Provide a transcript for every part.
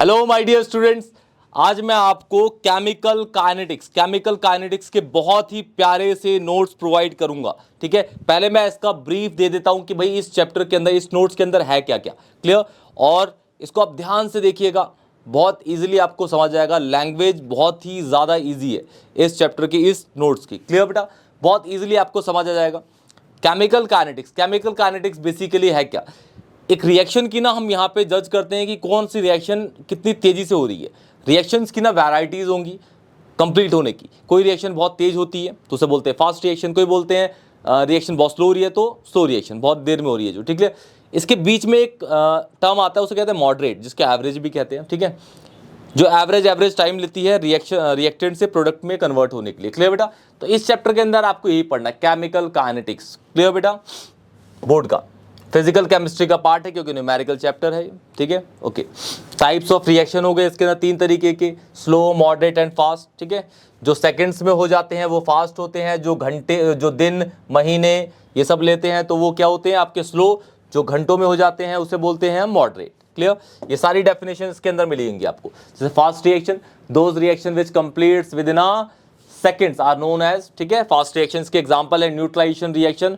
Hello my dear students, आज मैं आपको केमिकल काइनेटिक्स के बहुत ही प्यारे से नोट्स प्रोवाइड करूंगा। ठीक है, पहले मैं इसका ब्रीफ दे देता हूं कि भाई इस चैप्टर के अंदर, इस नोट्स के अंदर है क्या क्या। क्लियर? और इसको आप ध्यान से देखिएगा, बहुत इजीली आपको समझ आएगा। लैंग्वेज बहुत ही ज़्यादा इजी है इस चैप्टर की, इस नोट्स की। क्लियर बेटा? बहुत इजीली आपको समझ आ जाएगा। केमिकल काइनेटिक्स बेसिकली है क्या? एक रिएक्शन की ना हम यहाँ पे जज करते हैं कि कौन सी रिएक्शन कितनी तेजी से हो रही है। रिएक्शंस की ना वैरायटीज होंगी कंप्लीट होने की। कोई रिएक्शन बहुत तेज होती है तो उसे बोलते हैं फास्ट रिएक्शन, कोई बोलते हैं रिएक्शन बहुत स्लो हो रही है तो स्लो रिएक्शन, बहुत देर में हो रही है जो। ठीक है, इसके बीच में एक टर्म आता है, उसे कहते हैं मॉडरेट, जिसके एवरेज भी कहते हैं। ठीक है, जो एवरेज टाइम लेती है रिएक्टेंट से प्रोडक्ट में कन्वर्ट होने के लिए। क्लियर बेटा? तो इस चैप्टर के अंदर आपको यही पढ़ना है, केमिकल काइनेटिक्स। क्लियर बेटा? बोर्ड का फिजिकल केमिस्ट्री का पार्ट है क्योंकि न्यूमेरिकल चैप्टर है। ठीक है, ओके। टाइप्स ऑफ रिएक्शन हो गए इसके अंदर 3 तरीके के, स्लो, मॉडरेट एंड फास्ट। ठीक है, जो सेकंड्स में हो जाते हैं वो फास्ट होते हैं, जो घंटे, जो दिन, महीने ये सब लेते हैं तो वो क्या होते हैं आपके स्लो, जो घंटों में हो जाते हैं उसे बोलते हैं मॉडरेट। क्लियर? ये सारी डेफिनेशन इसके अंदर मिलेंगी आपको। जैसे fast reaction, those reaction which completes within a seconds are known as. ठीक है, फास्ट रिएक्शंस के एग्जांपल है न्यूट्रलाइजेशन रिएक्शन।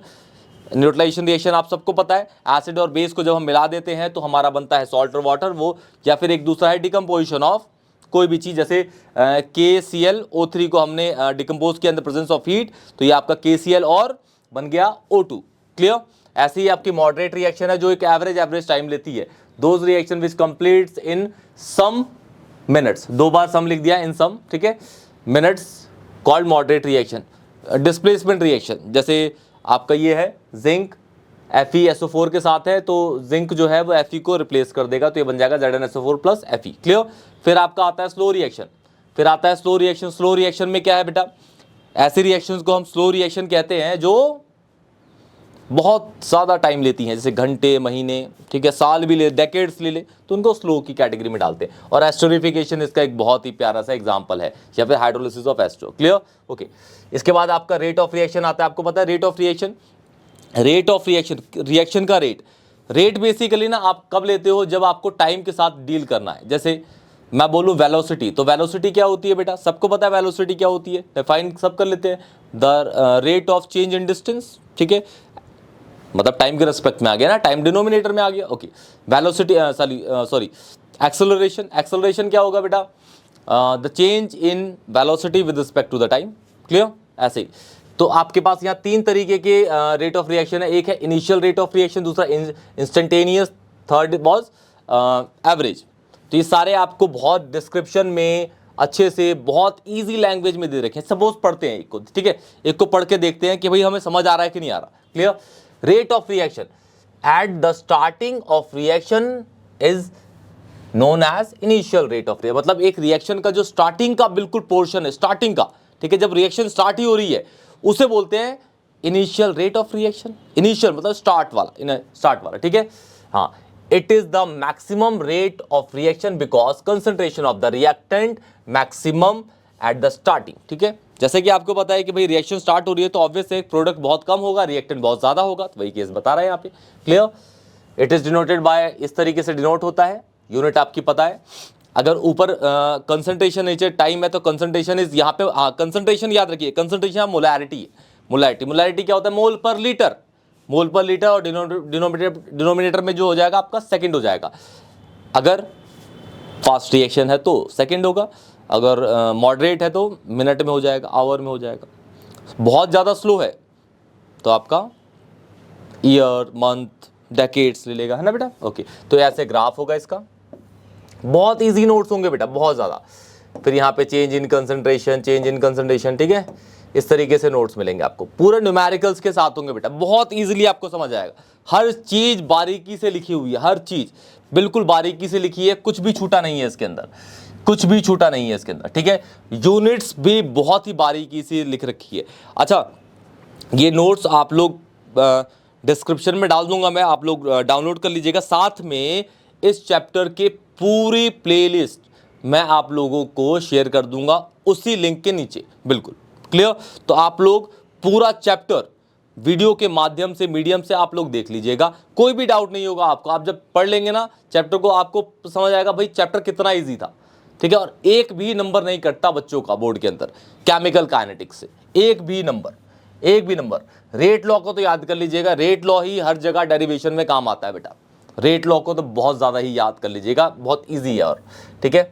न्यूट्रलाइजेशन रिएक्शन आप सबको पता है, एसिड और बेस को जब हम मिला देते हैं तो हमारा बनता है सॉल्ट और वाटर, वो या फिर एक दूसरा है डिकम्पोजिशन ऑफ कोई भी चीज़। जैसे KClO3 को हमने डिकम्पोज किया in the presence of heat, तो ये आपका KCl और बन गया O2। क्लियर? ऐसे ही आपकी मॉडरेट रिएक्शन है जो एक एवरेज टाइम लेती है। Those reaction which completes in some minutes, 2 बार सम लिख दिया, इन सम। ठीक है, minutes, called moderate reaction. Displacement reaction, जैसे आपका ये है जिंक FeSO4 के साथ है तो जिंक जो है वो Fe को रिप्लेस कर देगा, तो ये बन जाएगा ZnSO4 प्लस Fe। क्लियर? फिर आपका आता है स्लो रिएक्शन। स्लो रिएक्शन में क्या है बेटा? ऐसी रिएक्शंस को हम स्लो रिएक्शन कहते हैं जो बहुत ज़्यादा टाइम लेती हैं, जैसे घंटे, महीने, ठीक है, साल भी ले, डेकेड्स ले तो उनको स्लो की कैटेगरी में डालते हैं। और एस्टरिफिकेशन इसका एक बहुत ही प्यारा सा एग्जांपल है, या फिर hydrolysis of astro. Clear? Okay. इसके बाद आपका रेट ऑफ रिएक्शन आता है। आपको पता है रेट ऑफ रिएक्शन, रिएक्शन का रेट बेसिकली ना आप कब लेते हो? जब आपको टाइम के साथ डील करना है। जैसे मैं बोलूँ वेलोसिटी, तो वेलोसिटी क्या होती है बेटा? सबको पता है वेलोसिटी क्या होती है, डिफाइन सब कर लेते हैं, the rate of change in distance. ठीक है, मतलब टाइम के रेस्पेक्ट में आ गया ना, टाइम डिनोमिनेटर में आ गया। ओके, वेलोसिटी सॉरी एक्सेलरेशन क्या होगा बेटा? The change in velocity with respect to the time. Clear? ऐसे ही तो आपके पास यहाँ 3 तरीके के रेट ऑफ रिएक्शन है। एक है इनिशियल रेट ऑफ रिएक्शन, दूसरा इंस्टेंटेनियस, थर्ड वाज एवरेज। तो ये सारे आपको बहुत डिस्क्रिप्शन में अच्छे से बहुत इजी लैंग्वेज में दे रखे हैं। सपोज पढ़ते हैं एक को, ठीक है, एक को पढ़ के देखते हैं कि भाई हमें समझ आ रहा है कि नहीं आ रहा। Clear? Rate of reaction at the starting of reaction is known as initial rate of reaction. मतलब एक रिएक्शन का जो स्टार्टिंग का बिल्कुल पोर्शन है, स्टार्टिंग का, ठीक है, जब रिएक्शन स्टार्ट ही हो रही है उसे बोलते हैं initial rate of reaction. Initial मतलब स्टार्ट वाला। ठीक है, हाँ। It is the maximum rate of reaction because concentration of the reactant maximum eight the starting. ठीक है, जैसे कि आपको पता है कि भाई रिएक्शन स्टार्ट हो रही है तो ऑब्वियस है प्रोडक्ट बहुत कम होगा, रिएक्टेंट बहुत ज्यादा होगा, तो वही केस बता रहे हैं यहाँ पे। Clear? It is denoted by, इस तरीके से डिनोट होता है, यूनिट आपकी पता है। अगर ऊपर कंसंट्रेशन नीचे टाइम है तो कंसंट्रेशन इज यहाँ पे, हाँ कंसंट्रेशन याद रखिए, कंसंट्रेशन मोलैरिटी है। मोलैरिटी क्या होता है? मोल पर लीटर, और डिनोमिनेटर में जो हो जाएगा आपका सेकंड हो जाएगा। अगर फास्ट रिएक्शन है तो सेकंड होगा, अगर मॉडरेट है तो मिनट में हो जाएगा, आवर में हो जाएगा। बहुत ज़्यादा स्लो है तो आपका ईयर, मंथ, डेकेड्स ले लेगा, है ना बेटा? ओके, तो ऐसे ग्राफ होगा इसका। बहुत इजी नोट्स होंगे बेटा, बहुत ज़्यादा। फिर यहाँ पे चेंज इन कंसंट्रेशन, ठीक है, इस तरीके से नोट्स मिलेंगे आपको, पूरे न्यूमेरिकल्स के साथ होंगे बेटा, बहुत इजीली आपको समझ आएगा। हर चीज़ बारीकी से लिखी हुई है, हर चीज़ बिल्कुल बारीकी से लिखी है, कुछ भी छूटा नहीं है इसके अंदर, ठीक है। यूनिट्स भी बहुत ही बारीकी से लिख रखी है। अच्छा, ये नोट्स आप लोग डिस्क्रिप्शन में डाल दूंगा मैं, आप लोग डाउनलोड कर लीजिएगा। साथ में इस चैप्टर के पूरी प्लेलिस्ट मैं आप लोगों को शेयर कर दूंगा उसी लिंक के नीचे, बिल्कुल। क्लियर? तो आप लोग पूरा चैप्टर वीडियो के माध्यम से, मीडियम से आप लोग देख लीजिएगा, कोई भी डाउट नहीं होगा आपको। आप जब पढ़ लेंगे ना चैप्टर को, आपको समझ आएगा भाई चैप्टर कितना ईजी था, ठीक है। और एक भी नंबर नहीं कटता बच्चों का बोर्ड के अंदर केमिकल काइनेटिक्स से, एक भी नंबर। रेट लॉ को तो याद कर लीजिएगा, रेट लॉ ही हर जगह डेरिवेशन में काम आता है बेटा। रेट लॉ को तो बहुत ज़्यादा ही याद कर लीजिएगा, बहुत ईजी है। और ठीक है,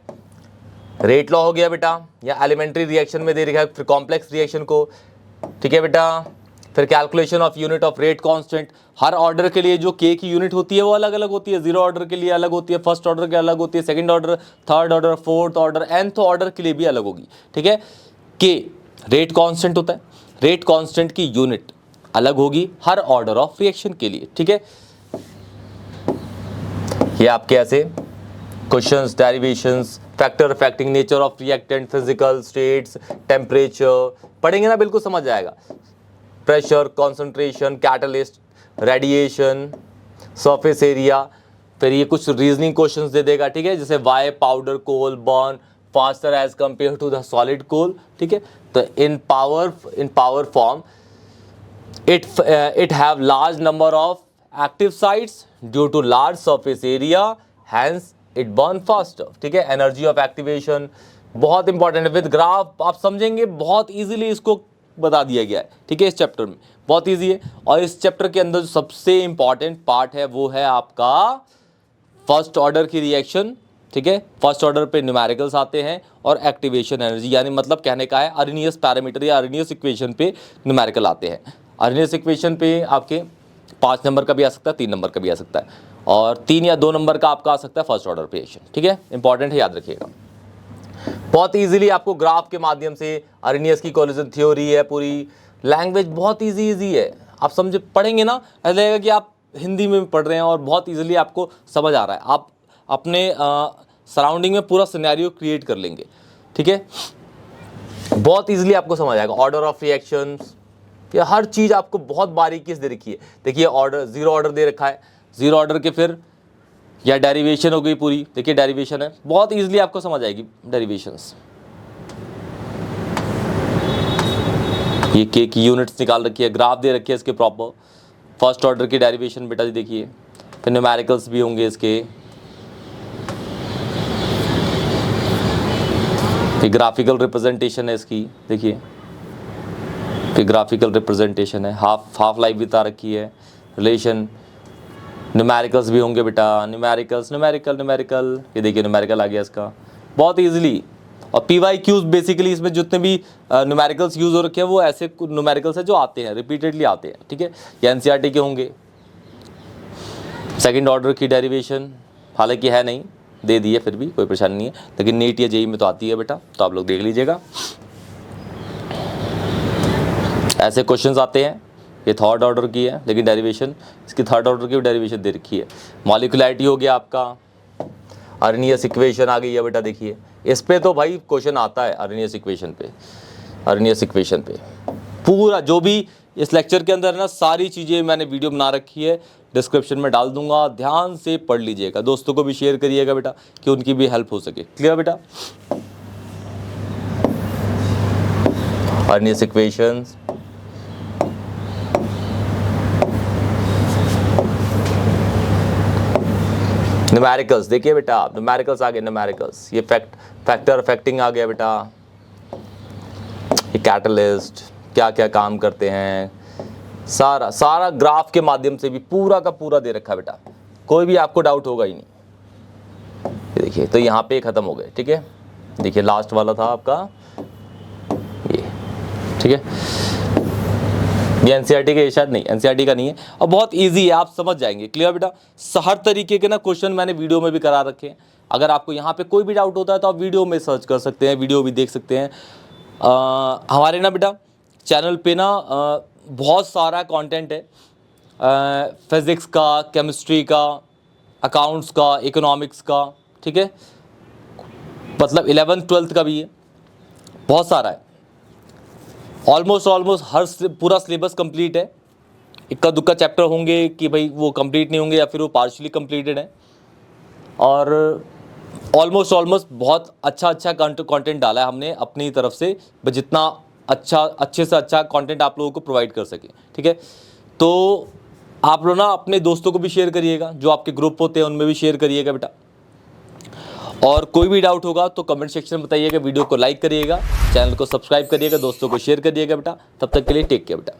रेट लॉ हो गया बेटा, या एलिमेंट्री रिएक्शन में दे रखा है, फिर कॉम्प्लेक्स रिएक्शन को, ठीक है बेटा। फिर calculation of unit of rate constant, her order के लिए जो के की यूनिट होती है वो अलग अलग होती है। जीरो ऑर्डर के लिए अलग होती है, फर्स्ट ऑर्डर के अलग होती है, second order, third order, fourth order, nth order के लिए भी अलग होगी, ठीक है। के रेट कांस्टेंट होता है, रेट कांस्टेंट की यूनिट अलग होगी हर ऑर्डर ऑफ रिएक्शन के लिए, ठीक है। ये आपके ऐसे questions, derivations, factor affecting nature of reactant, physical states, temperature पढ़ेंगे ना, बिल्कुल समझ जाएगा। Pressure, concentration, catalyst, radiation, surface area. फिर ये कुछ रीजनिंग क्वेश्चंस दे देगा, ठीक है, जैसे why powder coal burn faster as compared to the solid coal, ठीक है। तो in power form it have large number of active sites due to large surface area, hence it burn faster, ठीक है। Energy of activation बहुत important है, with graph आप समझेंगे, बहुत इजीली इसको बता दिया गया है, ठीक है। इस चैप्टर में बहुत इजी है। और इस चैप्टर के अंदर जो सबसे इंपॉर्टेंट पार्ट है वो है आपका फर्स्ट ऑर्डर की रिएक्शन, ठीक है। फर्स्ट ऑर्डर पे न्यूमेरिकल्स आते हैं और एक्टिवेशन एनर्जी, यानी मतलब कहने का है अरेनियस पैरामीटर या अरेनियस इक्वेशन पे न्यूमेरिकल आते हैं। अरेनियस इक्वेशन पे आपके 5 नंबर का भी आ सकता है, 3 नंबर का भी आ सकता है, और 3 या 2 नंबर का आपका आ सकता है फर्स्ट ऑर्डर रिएक्शन, ठीक है। इंपॉर्टेंट है, याद रखिएगा। बहुत इजीली आपको ग्राफ के माध्यम से अरेनियस की कोलिजन थ्योरी है, पूरी लैंग्वेज बहुत इजी है। आप समझे, पढ़ेंगे ना ऐसा लगेगा कि आप हिंदी में पढ़ रहे हैं और बहुत इजीली आपको समझ आ रहा है। आप अपने सराउंडिंग में पूरा सिनेरियो क्रिएट कर लेंगे, ठीक है। बहुत इजीली आपको समझ आएगा। ऑर्डर ऑफ रिएक्शंस, ये हर चीज़ आपको बहुत बारीकी से दे रखी है। देखिए ऑर्डर, जीरो ऑर्डर दे रखा है, जीरो ऑर्डर के फिर या डेरिवेशन हो गई पूरी, देखिए डेरिवेशन है, बहुत इजीली आपको समझ आएगी डेरिवेशंस। ये के की यूनिट्स निकाल रखी है, ग्राफ दे रखी है इसके प्रॉपर, फर्स्ट ऑर्डर की डेरिवेशन बेटा जी देखिए। फिर न्यूमेरिकल्स भी होंगे इसके, फिर ग्राफिकल रिप्रेजेंटेशन है इसकी, देखिए फिर ग्राफिकल रिप्रेजेंटेशन है, हाफ लाइफ बता रखी है, रिलेशन, न्यूमेरिकल्स भी होंगे बेटा, न्यूमेरिकल, ये देखिए न्यूमेरिकल आ गया इसका बहुत इजीली। और PYQs बेसिकली इसमें जितने भी न्यूमेरिकल्स यूज़ हो रखे हैं वो ऐसे न्यूमेरिकल्स हैं जो आते हैं, रिपीटेडली आते हैं, ठीक है। या NCERT के होंगे। सेकंड ऑर्डर की डेरिवेशन हालांकि है नहीं, दे दी है, फिर भी कोई परेशानी नहीं है, लेकिन नीट या JEE में तो आती है बेटा, तो आप लोग देख लीजिएगा। ऐसे क्वेश्चंस आते हैं। ये थर्ड ऑर्डर की है, लेकिन डेरिवेशन इसकी थर्ड ऑर्डर की डेरिवेशन दे रखी है। मॉलिक्यूलैरिटी हो गया आपका, अरेनियस इक्वेशन आ गई है बेटा, देखिए इस पे तो भाई क्वेश्चन आता है। अरेनियस इक्वेशन पे पूरा जो भी इस लेक्चर के अंदर है ना, सारी चीज़ें मैंने वीडियो बना रखी है, डिस्क्रिप्शन में डाल दूंगा, ध्यान से पढ़ लीजिएगा। दोस्तों को भी शेयर करिएगा बेटा कि उनकी भी हेल्प हो सके। क्लियर बेटा? अरेनियस इक्वेशंस, न्यूमेरिकल्स देखिए बेटा, न्यूमेरिकल्स आ गए, न्यूमेरिकल्स ये फैक्टर अफेक्टिंग आ गया बेटा, ये कैटलिस्ट क्या क्या काम करते हैं, सारा ग्राफ के माध्यम से भी पूरा का पूरा दे रखा है बेटा, कोई भी आपको डाउट होगा ही नहीं। ये देखिए, तो यहाँ पे ख़त्म हो गए, ठीक है। देखिए लास्ट वाला था आपका ये, ठीक है। ये NCERT के शायद नहीं, NCERT का नहीं है, और बहुत इजी है, आप समझ जाएंगे। क्लियर बेटा? हर तरीके के ना क्वेश्चन मैंने वीडियो में भी करा रखे हैं। अगर आपको यहाँ पे कोई भी डाउट होता है तो आप वीडियो में सर्च कर सकते हैं, वीडियो भी देख सकते हैं। हमारे ना बेटा चैनल पे ना बहुत सारा कंटेंट है, फिज़िक्स का, केमिस्ट्री का, अकाउंट्स का, इकोनॉमिक्स का, ठीक है, मतलब 11th 12th का भी है, बहुत सारा है। ऑलमोस्ट हर पूरा सिलेबस कंप्लीट है। इक्का दुक्का चैप्टर होंगे कि भाई वो कंप्लीट नहीं होंगे या फिर वो पार्शियली कंप्लीटेड है, और ऑलमोस्ट बहुत अच्छा कंटेंट डाला है हमने अपनी तरफ से, जितना अच्छे से अच्छा कंटेंट आप लोगों को प्रोवाइड कर सके। ठीक है, तो आप लोग ना अपने दोस्तों को भी शेयर करिएगा, जो आपके ग्रुप होते हैं उनमें भी शेयर करिएगा बेटा। और कोई भी डाउट होगा तो कमेंट सेक्शन में बताइएगा, वीडियो को लाइक करिएगा, चैनल को सब्सक्राइब करिएगा, दोस्तों को शेयर करिएगा बेटा। तब तक के लिए टेक केयर बेटा।